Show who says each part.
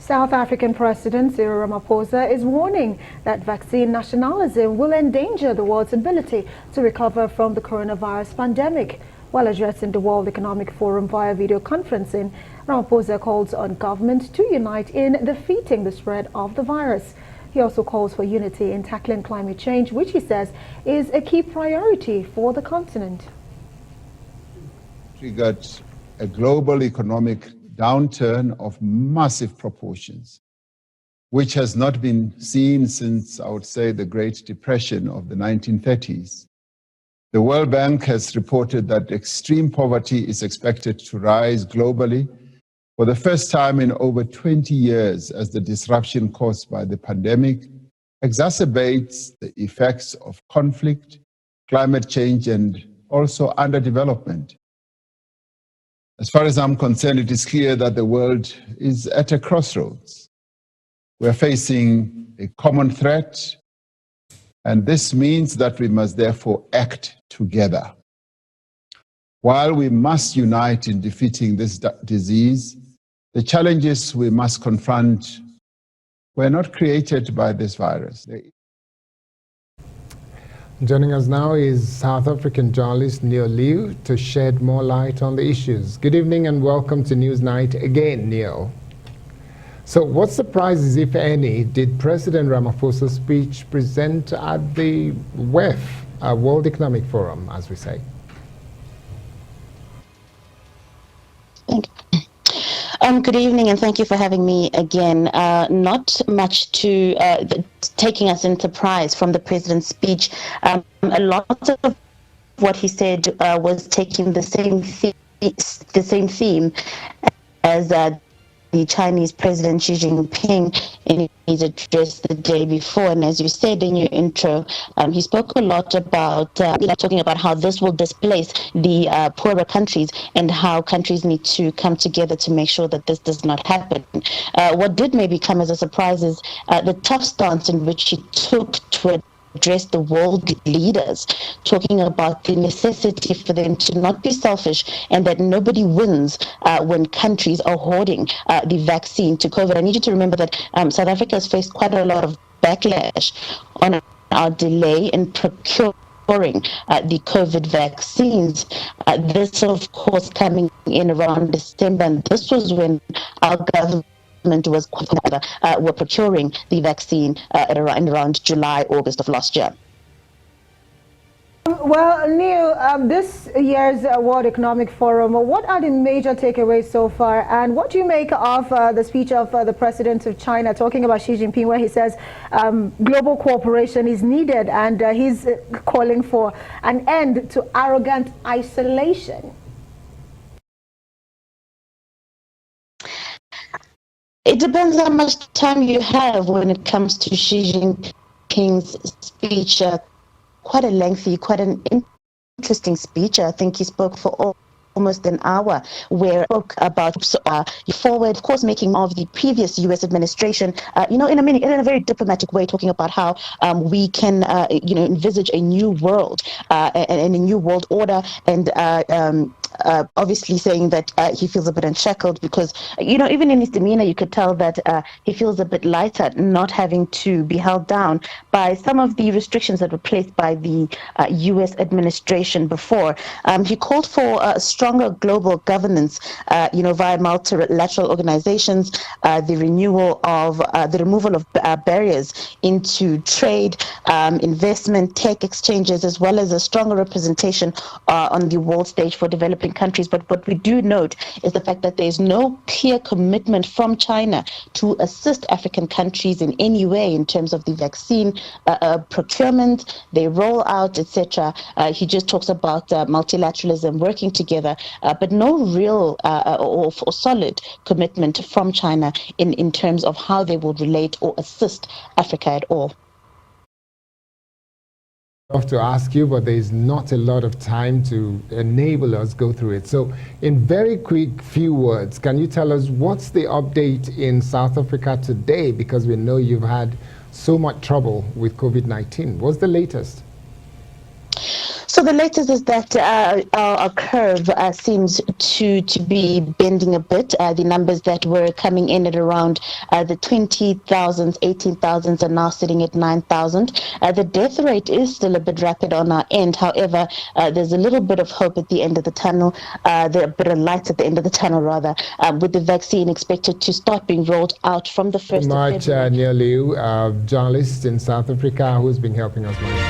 Speaker 1: South African President Cyril Ramaphosa is warning that vaccine nationalism will endanger the world's ability to recover from the coronavirus pandemic. While addressing the World Economic Forum via video conferencing, Ramaphosa calls on government to unite in defeating the spread of the virus. He also calls for unity in tackling climate change, which he says is a key priority for the continent.
Speaker 2: Triggered a global economic downturn of massive proportions, which has not been seen since, I would say, the Great Depression of the 1930s. The World Bank has reported that extreme poverty is expected to rise globally for the first time in over 20 years as the disruption caused by the pandemic exacerbates the effects of conflict, climate change, and also underdevelopment. As far as I'm concerned, it is clear that the world is at a crossroads. We're facing a common threat, and this means that we must therefore act together. While we must unite in defeating this disease, the challenges we must confront were not created by this virus.
Speaker 3: Joining us now is South African journalist Leeuw to shed more light on the issues. Good evening and welcome to Newsnight again, Leeuw. So what surprises, if any, did President Ramaphosa's speech present at the WEF, World Economic Forum, as we say?
Speaker 4: Good evening, and thank you for having me again. Not much to taking us in surprise from the president's speech. A lot of what he said was taking the same theme as the Chinese President Xi Jinping in his address the day before. And as you said in your intro, he spoke a lot about talking about how this will displace the poorer countries and how countries need to come together to make sure that this does not happen. What did maybe come as a surprise is the tough stance in which he took to address the world leaders, talking about the necessity for them to not be selfish and that nobody wins when countries are hoarding the vaccine to COVID. I need you to remember that South Africa has faced quite a lot of backlash on our delay in procuring the COVID vaccines. This, of course, coming in around December, and this was when our government was were procuring the vaccine around July, August of last year.
Speaker 1: Well, Leeuw, this year's World Economic Forum, what are the major takeaways so far, and what do you make of the speech of the President of China talking about Xi Jinping, where he says global cooperation is needed and he's calling for an end to arrogant isolation?
Speaker 4: It depends how much time you have when it comes to Xi Jinping's speech. Quite a lengthy, quite an interesting speech. I think he spoke for almost an hour, where he spoke about forward, of course, making of the previous U.S. administration, in a very diplomatic way, talking about how we can, envisage a new world and a new world order, and obviously saying that he feels a bit unshackled because, even in his demeanor, you could tell that he feels a bit lighter, not having to be held down by some of the restrictions that were placed by the U.S. administration before. He called for stronger global governance, via multilateral organizations, the removal of barriers into trade, investment, tech exchanges, as well as a stronger representation on the world stage for developing countries. But what we do note is the fact that there is no clear commitment from China to assist African countries in any way in terms of the vaccine procurement, their rollout, etc. He just talks about multilateralism, working together, but no real or solid commitment from China in terms of how they will relate or assist Africa at all.
Speaker 3: I have to ask you, but there is not a lot of time to enable us go through it. So in very quick few words, can you tell us what's the update in South Africa today? Because we know you've had so much trouble with COVID-19. What's the latest?
Speaker 4: So the latest is that our curve seems to be bending a bit. The numbers that were coming in at around the 20,000s, 18,000s are now sitting at 9,000. The death rate is still a bit rapid on our end. However, there's a little bit of hope at the end of the tunnel, a bit of light at the end of the tunnel rather, with the vaccine expected to start being rolled out from the 1st of February.
Speaker 3: Leeuw, journalist in South Africa, who's been helping us.